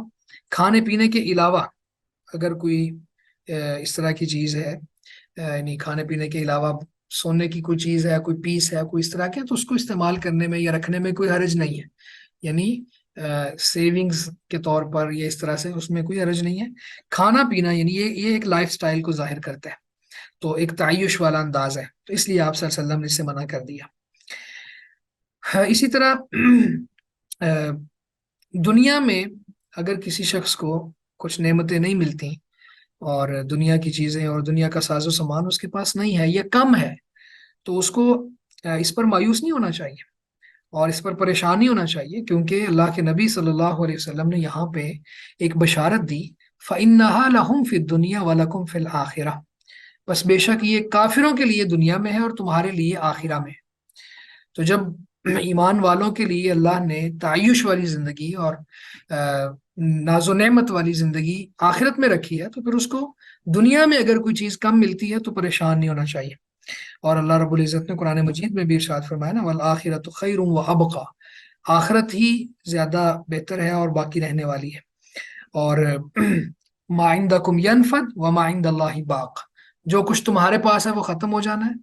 کھانے پینے کے علاوہ اگر کوئی اس طرح کی چیز ہے، یعنی کھانے پینے کے علاوہ سونے کی کوئی چیز ہے، کوئی پیس ہے، کوئی اس طرح کے، تو اس کو استعمال کرنے میں یا رکھنے میں کوئی حرج نہیں ہے. یعنی سیونگز کے طور پر یا اس طرح سے اس میں کوئی حرج نہیں ہے. کھانا پینا یعنی یہ ایک لائف سٹائل کو ظاہر کرتا ہے، تو ایک تعیش والا انداز ہے، تو اس لیے آپ صلی اللہ علیہ وسلم نے اس سے منع کر دیا. اسی طرح دنیا میں اگر کسی شخص کو کچھ نعمتیں نہیں ملتی اور دنیا کی چیزیں اور دنیا کا ساز و سامان اس کے پاس نہیں ہے یا کم ہے، تو اس کو اس پر مایوس نہیں ہونا چاہیے اور اس پر پریشان نہیں ہونا چاہیے، کیونکہ اللہ کے نبی صلی اللہ علیہ وسلم نے یہاں پہ ایک بشارت دی، فَإِنَّهَا لَهُمْ فِي الدُّنْيَا وَلَكُمْ فِي الْآخِرَةِ، بس بے شک یہ کافروں کے لیے دنیا میں ہے اور تمہارے لیے آخرہ میں. تو جب ایمان والوں کے لیے اللہ نے تعیش والی زندگی اور ناز و نعمت والی زندگی آخرت میں رکھی ہے، تو پھر اس کو دنیا میں اگر کوئی چیز کم ملتی ہے تو پریشان نہیں ہونا چاہیے. اور اللہ رب العزت نے قرآن مجید میں بھی ارشاد فرمایا نا، وَالْآخِرَةُ خَيْرٌ وَأَبْقَىٰ، آخرت ہی زیادہ بہتر ہے اور باقی رہنے والی ہے. اور مَا عِندَكُمْ يَنْفَدُ وَمَا عِندَ اللَّهِ بَاقٍ، جو کچھ تمہارے پاس ہے وہ ختم ہو جانا ہے،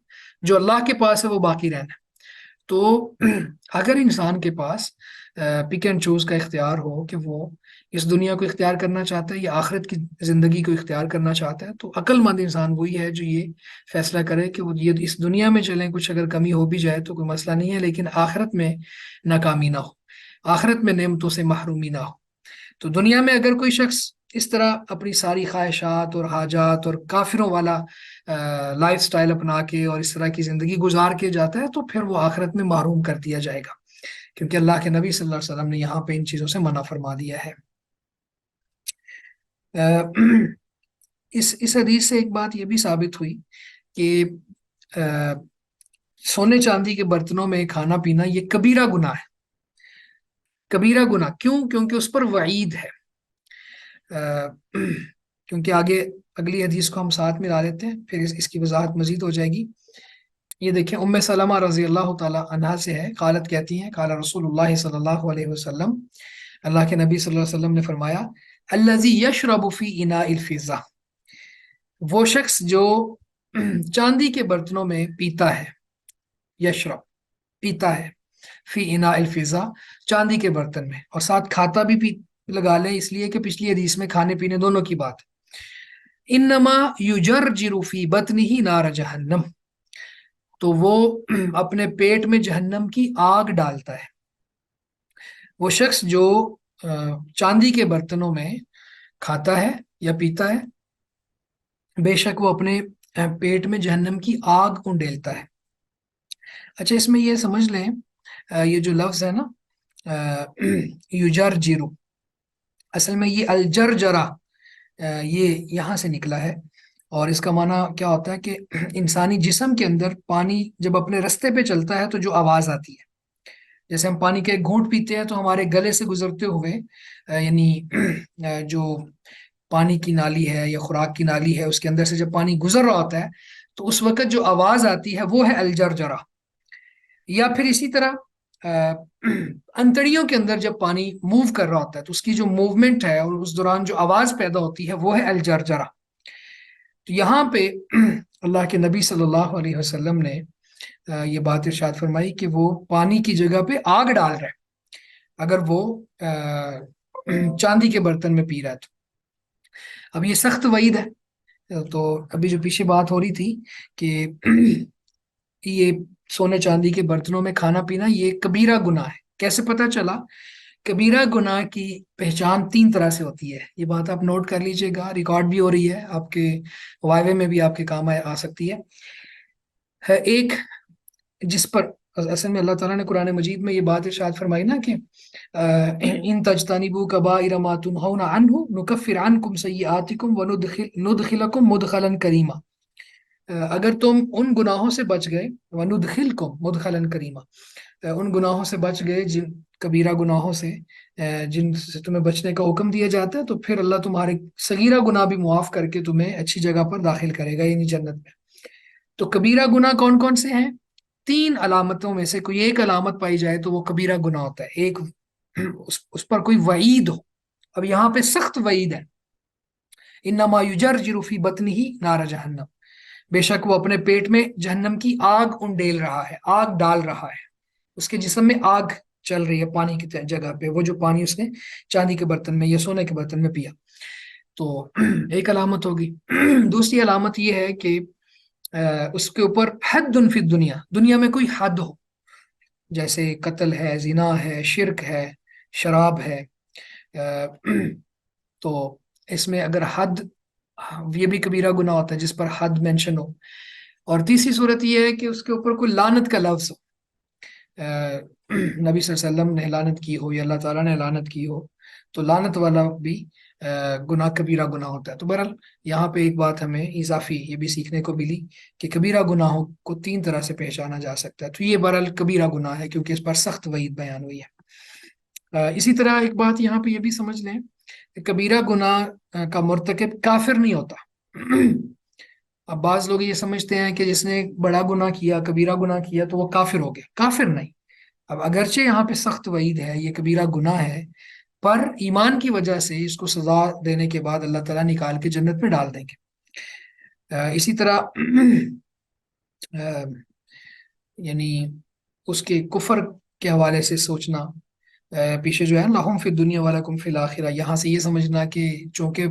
جو اللہ کے پاس ہے وہ باقی رہنا ہے. تو اگر انسان کے پاس پک اینڈ چوز کا اختیار ہو کہ وہ اس دنیا کو اختیار کرنا چاہتا ہے یا آخرت کی زندگی کو اختیار کرنا چاہتا ہے، تو عقل مند انسان وہی ہے جو یہ فیصلہ کرے کہ وہ یہ اس دنیا میں چلیں، کچھ اگر کمی ہو بھی جائے تو کوئی مسئلہ نہیں ہے، لیکن آخرت میں ناکامی نہ ہو، آخرت میں نعمتوں سے محرومی نہ ہو. تو دنیا میں اگر کوئی شخص اس طرح اپنی ساری خواہشات اور حاجات اور کافروں والا لائف سٹائل اپنا کے اور اس طرح کی زندگی گزار کے جاتا ہے، تو پھر وہ آخرت میں محروم کر دیا جائے گا، کیونکہ اللہ کے نبی صلی اللہ علیہ وسلم نے یہاں پہ ان چیزوں سے منع فرما دیا ہے. اس حدیث سے ایک بات یہ بھی ثابت ہوئی کہ سونے چاندی کے برتنوں میں کھانا پینا یہ کبیرہ گناہ ہے. کبیرہ گناہ کیوں؟ کیونکہ اس پر وعید ہے. کیونکہ آگے اگلی حدیث کو ہم ساتھ ملا لیتے ہیں، پھر اس کی وضاحت مزید ہو جائے گی. یہ دیکھیں، ام سلمہ رضی اللہ تعالی عنہا سے ہے، قالت کہتی ہیں، قال رسول اللہ صلی اللہ علیہ وسلم، اللہ کے نبی صلی اللہ علیہ وسلم نے فرمایا، الذی یشرب فی اناء الفضہ، وہ شخص جو چاندی کے برتنوں میں پیتا ہے، یشرب پیتا ہے، فی اناء الفضہ چاندی کے برتن میں، اور ساتھ کھاتا بھی لگا لیں، اس لیے کہ پچھلی حدیث میں کھانے پینے دونوں کی بات. انما یجرجر فی بطنہ نار جہنم، تو وہ اپنے پیٹ میں جہنم کی آگ ڈالتا ہے. وہ شخص جو چاندی کے برتنوں میں کھاتا ہے یا پیتا ہے، بے شک وہ اپنے پیٹ میں جہنم کی آگ انڈیلتا ہے. اچھا، اس میں یہ سمجھ لیں، یہ جو لفظ ہے نا یجرجرو، اصل میں یہ الجرجرہ یہ یہاں سے نکلا ہے، اور اس کا معنی کیا ہوتا ہے کہ انسانی جسم کے اندر پانی جب اپنے رستے پہ چلتا ہے تو جو آواز آتی ہے، جیسے ہم پانی کے ایک گھونٹ پیتے ہیں تو ہمارے گلے سے گزرتے ہوئے یعنی جو پانی کی نالی ہے یا خوراک کی نالی ہے، اس کے اندر سے جب پانی گزر رہا ہوتا ہے تو اس وقت جو آواز آتی ہے وہ ہے الجرجرہ. یا پھر اسی طرح انتڑیوں کے اندر جب پانی موو کر رہا ہوتا ہے تو اس کی جو موومنٹ ہے اور اس دوران جو آواز پیدا ہوتی ہے وہ ہے الجرجرہ. تو یہاں پہ اللہ کے نبی صلی اللہ علیہ وسلم نے یہ بات ارشاد فرمائی کہ وہ پانی کی جگہ پہ آگ ڈال رہا ہے اگر وہ چاندی کے برتن میں پی رہا ہے. تو اب یہ سخت وعید ہے. تو ابھی جو پیچھے بات ہو رہی تھی کہ یہ سونے چاندی کے برتنوں میں کھانا پینا یہ کبیرہ گناہ ہے. کیسے پتہ چلا؟ کبیرہ گناہ کی پہچان 3 طرح سے ہوتی ہے. یہ بات آپ نوٹ کر لیجئے گا، ریکارڈ بھی ہو رہی ہے، آپ کے وائوے میں بھی آپ کے کام آ سکتی ہے. ایک جس پر اصل میں اللہ تعالیٰ نے قرآن مجید میں یہ بات ارشاد فرمائی نا کہ ان تجتنبوا کبائر ما تنہون عنہ نکفر عنکم سیئاتکم وندخلکم مدخلا کریما، اگر تم ان گناہوں سے بچ گئے، وندخلکم مدخلا کریما، ان گناہوں سے بچ گئے جن کبیرہ گناہوں سے جن سے تمہیں بچنے کا حکم دیا جاتا ہے، تو پھر اللہ تمہارے صغیرہ گناہ بھی معاف کر کے تمہیں اچھی جگہ پر داخل کرے گا، یعنی جنت میں۔ تو کبیرہ گناہ کون کون سے ہیں؟ 3 علامتوں میں سے کوئی ایک علامت پائی جائے تو وہ کبیرہ گناہ ہوتا ہے۔ ایک، اس پر کوئی وعید ہو۔ اب یہاں پہ سخت وعید ہے، انما یجرجر فی بطنہ نار جہنم، بے شک وہ اپنے پیٹ میں جہنم کی آگ انڈیل رہا ہے، آگ ڈال رہا ہے، اس کے جسم میں آگ چل رہی ہے پانی کی جگہ پہ، وہ جو پانی اس نے چاندی کے برتن میں یا سونے کے برتن میں پیا۔ تو ایک علامت ہوگی۔ دوسری علامت یہ ہے کہ اس کے اوپر حد فی دنیا، دنیا میں کوئی حد ہو، جیسے قتل ہے، زنا ہے، شرک ہے، شراب ہے، تو اس میں اگر حد، یہ بھی کبیرہ گناہ ہوتا ہے جس پر حد مینشن ہو۔ اور تیسری صورت یہ ہے کہ اس کے اوپر کوئی لعنت کا لفظ ہو، نبی صلی اللہ علیہ وسلم نے لعنت کی ہو یا اللہ تعالیٰ نے لعنت کی ہو، تو لعنت والا بھی گناہ کبیرہ گناہ ہوتا ہے۔ تو بہرحال یہاں پہ ایک بات ہمیں اضافی یہ بھی سیکھنے کو ملی کہ کبیرہ گناہوں کو 3 طرح سے پہچانا جا سکتا ہے۔ تو یہ بہرحال کبیرہ گناہ ہے کیونکہ اس پر سخت وعید بیان ہوئی ہے۔ اسی طرح ایک بات یہاں پہ یہ بھی سمجھ لیں کہ کبیرہ گناہ کا مرتکب کافر نہیں ہوتا۔ اب بعض لوگ یہ سمجھتے ہیں کہ جس نے بڑا گناہ کیا، کبیرہ گناہ کیا، تو وہ کافر ہو گیا۔ کافر نہیں۔ اب اگرچہ یہاں پہ سخت وعید ہے، یہ کبیرہ گناہ ہے، پر ایمان کی وجہ سے اس کو سزا دینے کے بعد اللہ تعالیٰ نکال کے جنت میں ڈال دیں گے۔ اسی طرح یعنی اس کے کفر کے حوالے سے سوچنا، پیچھے جو ہے لہم فی الدنیا ولکم فی الآخرہ، یہاں سے یہ سمجھنا کہ چونکہ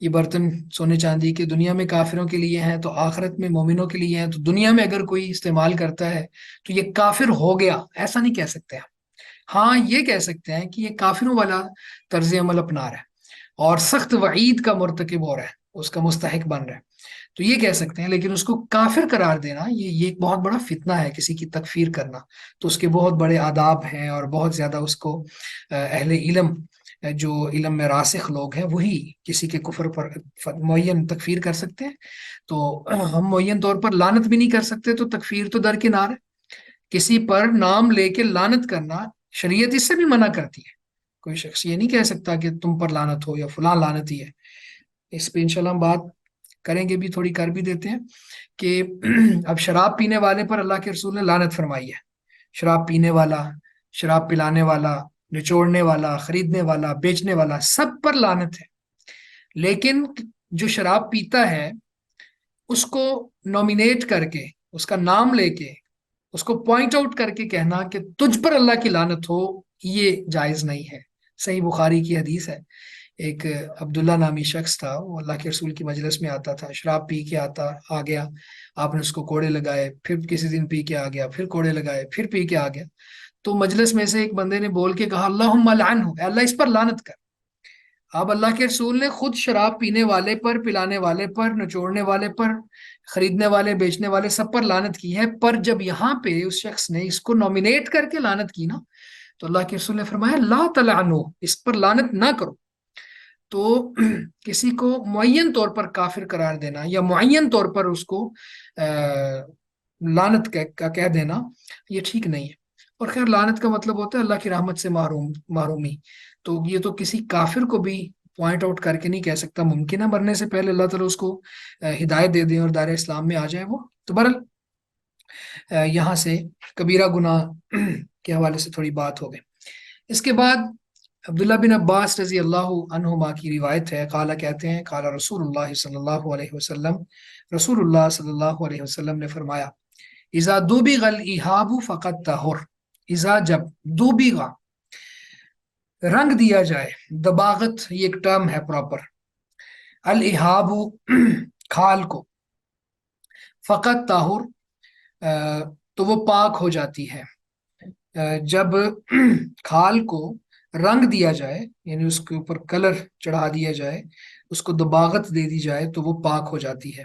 یہ برتن سونے چاندی کے دنیا میں کافروں کے لیے ہیں تو آخرت میں مومنوں کے لیے ہیں، تو دنیا میں اگر کوئی استعمال کرتا ہے تو یہ کافر ہو گیا، ایسا نہیں کہہ سکتے ہم۔ ہاں یہ کہہ سکتے ہیں کہ یہ کافروں والا طرز عمل اپنا رہا ہے اور سخت وعید کا مرتکب ہو رہا ہے، اس کا مستحق بن رہا ہے، تو یہ کہہ سکتے ہیں۔ لیکن اس کو کافر قرار دینا یہ ایک بہت بڑا فتنہ ہے، کسی کی تکفیر کرنا، تو اس کے بہت بڑے آداب ہیں اور بہت زیادہ اس کو اہل علم، جو علم میں راسخ لوگ ہیں، وہی کسی کے کفر پر معین تکفیر کر سکتے ہیں۔ تو ہم معین طور پر لعنت بھی نہیں کر سکتے، تو تکفیر تو درکنار ہے۔ کسی پر نام لے کے لعنت کرنا شریعت اس سے بھی منع کرتی ہے۔ کوئی شخص یہ نہیں کہہ سکتا کہ تم پر لعنت ہو یا فلاں لعنتی ہے۔ اس پہ انشاءاللہ ہم بات کریں گے، بھی تھوڑی کر بھی دیتے ہیں کہ اب شراب پینے والے پر اللہ کے رسول نے لعنت فرمائی ہے۔ شراب پینے والا، شراب پلانے والا، نچوڑنے والا، خریدنے والا، بیچنے والا، سب پر لعنت ہے۔ لیکن جو شراب پیتا ہے اس کو نومینیٹ کر کے، اس کا نام لے کے، اس کو پوائنٹ آؤٹ کر کے کہنا کہ تجھ پر اللہ کی لعنت ہو، یہ جائز نہیں ہے۔ صحیح بخاری کی حدیث ہے، ایک عبداللہ نامی شخص تھا، وہ اللہ کے رسول کی مجلس میں آتا تھا، شراب پی کے آ گیا، آپ نے اس کو کوڑے لگائے، پھر کسی دن پی کے آ گیا، پھر کوڑے لگائے، پھر پی کے آ گیا، تو مجلس میں سے ایک بندے نے بول کے کہا اللہم لعنہ، اے اللہ اس پر لعنت کر۔ اب اللہ کے رسول نے خود شراب پینے والے پر، پلانے والے پر، نچوڑنے والے پر، خریدنے والے، بیچنے والے، سب پر لعنت کی ہے، پر جب یہاں پہ اس شخص نے اس کو نومینیٹ کر کے لعنت کی نا، تو اللہ کے رسول نے فرمایا لا تلعنو، اس پر لعنت نہ کرو۔ تو کسی کو معین طور پر کافر قرار دینا یا معین طور پر اس کو لعنت کا کہہ دینا، یہ ٹھیک نہیں ہے۔ اور خیر لعنت کا مطلب ہوتا ہے اللہ کی رحمت سے محرومی، تو یہ تو کسی کافر کو بھی پوائنٹ آؤٹ کر کے نہیں کہہ سکتا، ممکن ہے مرنے سے پہلے اللہ تعالیٰ اس کو ہدایت دے دیں اور دائرہ اسلام میں آ جائے وہ۔ تو بہرحال یہاں سے کبیرہ گناہ کے حوالے سے تھوڑی بات ہو گئی۔ اس کے بعد عبداللہ بن عباس رضی اللہ عنہما کی روایت ہے، قالا کہتے ہیں قال رسول اللہ صلی اللہ علیہ وسلم، رسول اللہ صلی اللہ علیہ وسلم نے فرمایا اذا دوبغ الایحاب فقد طہر، اذا جب دوبغ رنگ دیا جائے، دباغت یہ ایک ٹرم ہے پراپر، الایحاب کھال کو، فقد طہر تو وہ پاک ہو جاتی ہے۔ جب کھال کو رنگ دیا جائے، یعنی اس کے اوپر کلر چڑھا دیا جائے، اس کو دباغت دے دی جائے، تو وہ پاک ہو جاتی ہے۔